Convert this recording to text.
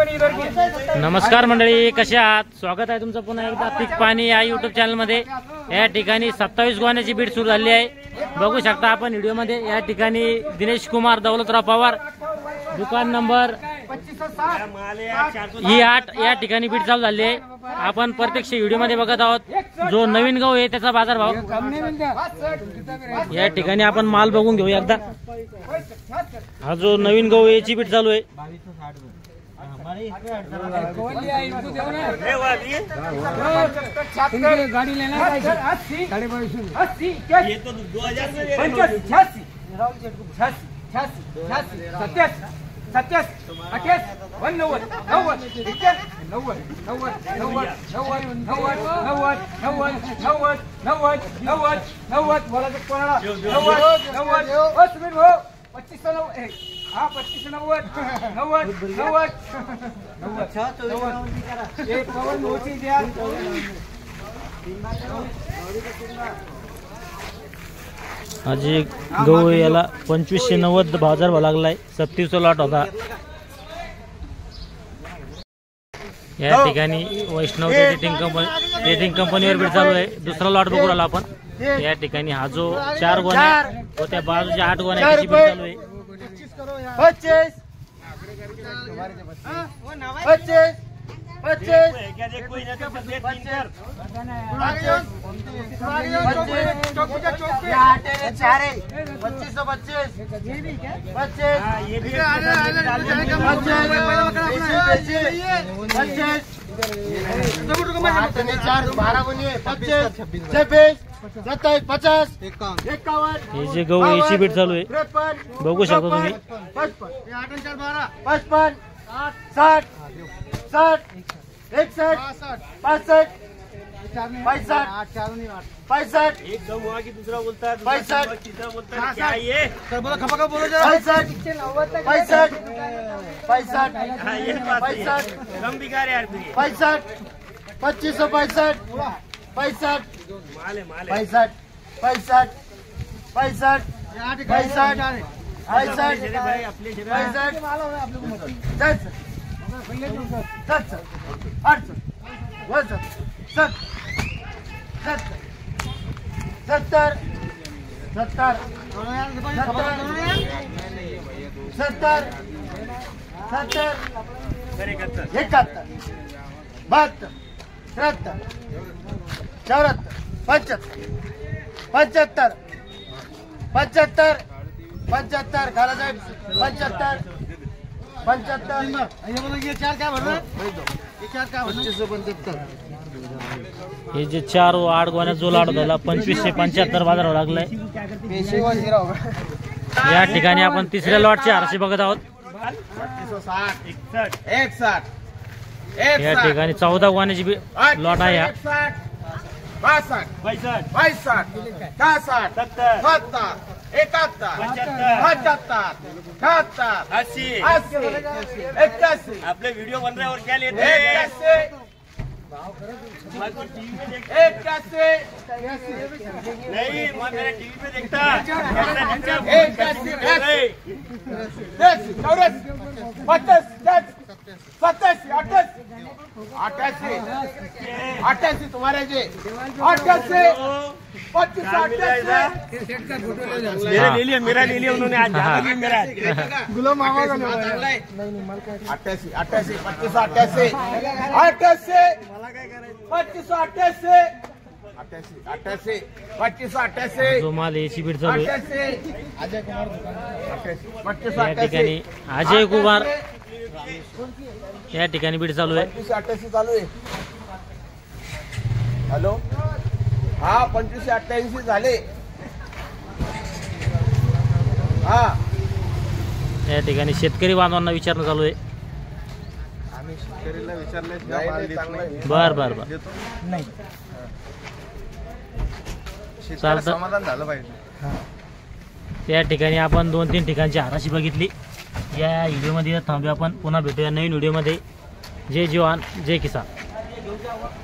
नमस्कार मंडळी, कशा आहात? स्वागत आहे तुमचं पुन्हा एकदा पीक पाणी या युट्यूब चॅनल मध्ये। या ठिकाणी 27 गोण्याची बीट सुरू झाली आहे, बघू शकता आपण व्हिडिओ मध्ये। या ठिकाणी दिनेश कुमार दौलतराव पवार, दुकान नंबर 8 या ठिकाणी बीट चालू झाली आहे। आपण प्रत्यक्ष व्हिडिओ मध्ये बघत आहोत। जो नवीन गहू आहे त्याचा बाजारभाव या ठिकाणी आपण माल बघून घेऊ एकदा। हा जो नवीन गहू याची बीट चालू आहे। गाड़ी लेना 80 80 ये तो 2000 86 87 28 90 आज गहू याला 2590 बाजार भाव लागलाय। 37 लॉट होता। या ठिकाणी वैष्णव ट्रेडिंग कंपनीवर बीट चालू आहे। दुसरा लॉट बघू राहिलो आपण। या ठिकाणी हा जो 4 गोण्या व त्या बाजूच्या 8 गोण्याची बीट चालू आहे। 25 हे जे गहू याची बीट चालू आहे, बघू शकता तुम्ही। 55 60 60 61 65 65 एक दम हुआ कि दूसरा बोलता है, 65 तीसरा बोलता है, क्या ये सर बोलो खपा बोलो जरा 65 65 65 हाँ, ये बात है। कम बिका रहे यार फिर ये। 65 2565 65 माल है 65 65 65 65 चले भाई अपने चले। 65 खाला साहेब 75 75 ये चार क्या भर रहा है? ये चार क्या 2575। हे जे 4 व 8 गोण्या जो लॉट झाला 2575 बाजार भाव लागलाय। या ठिकाणी आपण तिसऱ्या लॉटचे आरशी बघत आहोत। 61 या ठिकाणी 14 गोण्याची लॉट आहे। हा 62 62 62 63 70 70 71 75 77 80 80 81 अपने वीडियो बन रहे हैं और क्या लेते हैं? 81 नहीं, मैं मेरे टीवी पे देखता। 88 तुम्हारे जी 88 25 मेरा ले लिया, मेरा ले लिया उन्होंने आज। हाँ। मेरा गुलाम मामा का 88 88 25 88 88 25 88 88 25 88 जो माल याची बीट चालू आहे। 88 अजय कुमार दुकान 25 या ठिकाणी अजय कुमार या ठिकाणी बीट चालू आहे। 25 चालू आहे। हॅलो, हा 2588 झाले। हा या ठिकाणी शेतकरी बांधवांना विचारणं चालू आहे। आम्ही शेतकरीला विचारले बर बर बर नाही चालतं। समाधान झालं पाहिजे। त्या ठिकाणी आपण 2-3 ठिकाणची हाराशी बघितली। या व्हिडिओमध्ये थांबूया आपण, पुन्हा भेटूया नवीन व्हिडिओमध्ये। जय जवान जय किसान।